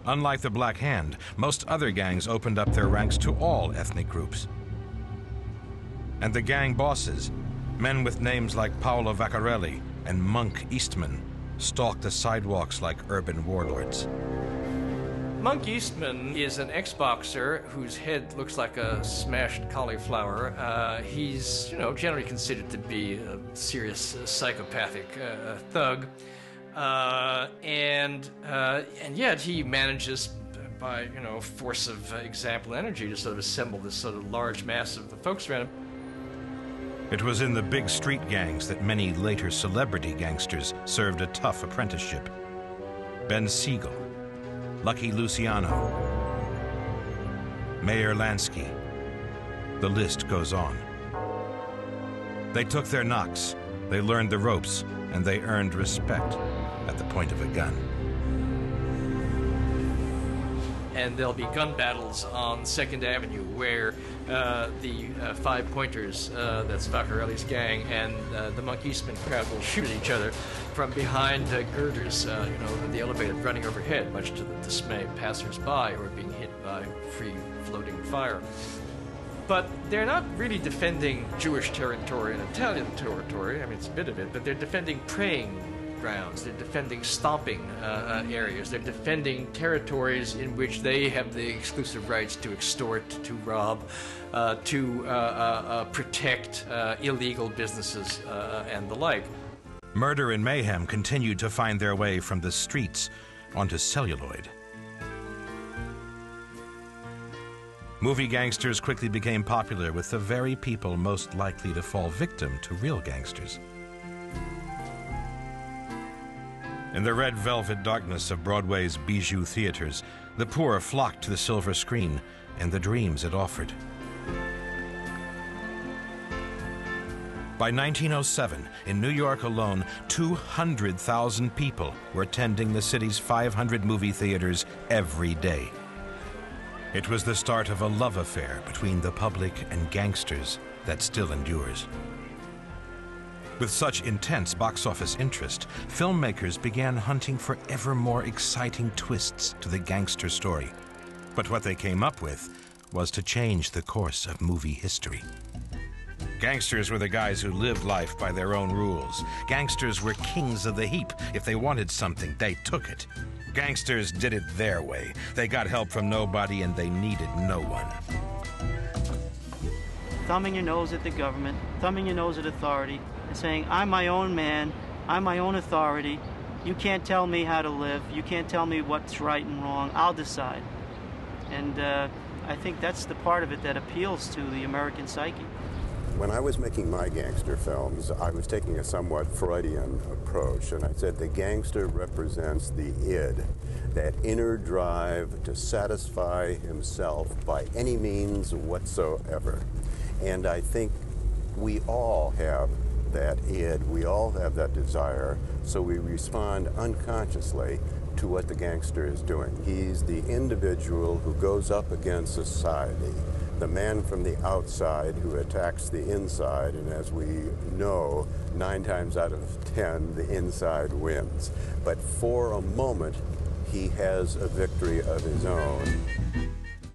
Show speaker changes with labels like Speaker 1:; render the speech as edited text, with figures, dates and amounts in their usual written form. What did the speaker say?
Speaker 1: Unlike the Black Hand, most other gangs opened up their ranks to all ethnic groups. And the gang bosses, men with names like Paolo Vaccarelli and Monk Eastman, stalked the sidewalks like urban warlords.
Speaker 2: Monk Eastman is an ex-boxer whose head looks like a smashed cauliflower. He's, generally considered to be a serious psychopathic thug. And yet he manages by, force of example energy to sort of assemble this sort of large mass of the folks around him.
Speaker 1: It was in the big street gangs that many later celebrity gangsters served a tough apprenticeship. Ben Siegel, Lucky Luciano, Meyer Lansky. The list goes on. They took their knocks, they learned the ropes, and they earned respect at the point of a gun.
Speaker 2: And there'll be gun battles on 2nd Avenue where the Five Pointers, that's Vaccarelli's gang, and the Monk Eastman crowd will shoot at each other from behind girders, the elevator running overhead, much to the dismay of passers-by or being hit by free-floating fire. But they're not really defending Jewish territory and Italian territory. I mean, it's a bit of it, but they're defending praying grounds. They're defending stomping areas. They're defending territories in which they have the exclusive rights to extort, to rob, to protect illegal businesses and the like.
Speaker 1: Murder and mayhem continued to find their way from the streets onto celluloid. Movie gangsters quickly became popular with the very people most likely to fall victim to real gangsters. In the red velvet darkness of Broadway's bijou theaters, the poor flocked to the silver screen and the dreams it offered. By 1907, in New York alone, 200,000 people were attending the city's 500 movie theaters every day. It was the start of a love affair between the public and gangsters that still endures. With such intense box office interest, filmmakers began hunting for ever more exciting twists to the gangster story. But what they came up with was to change the course of movie history. Gangsters were the guys who lived life by their own rules. Gangsters were kings of the heap. If they wanted something, they took it. Gangsters did it their way. They got help from nobody and they needed no one.
Speaker 3: Thumbing your nose at the government, thumbing your nose at authority, and saying, I'm my own man, I'm my own authority, you can't tell me how to live, you can't tell me what's right and wrong, I'll decide. And I think that's the part of it that appeals to the American psyche.
Speaker 4: When I was making my gangster films, I was taking a somewhat Freudian approach, and I said the gangster represents the id, that inner drive to satisfy himself by any means whatsoever. And I think we all have that id, we all have that desire, so we respond unconsciously to what the gangster is doing. He's the individual who goes up against society, the man from the outside who attacks the inside, and as we know, 9 times out of 10, the inside wins. But for a moment, he has a victory of his own.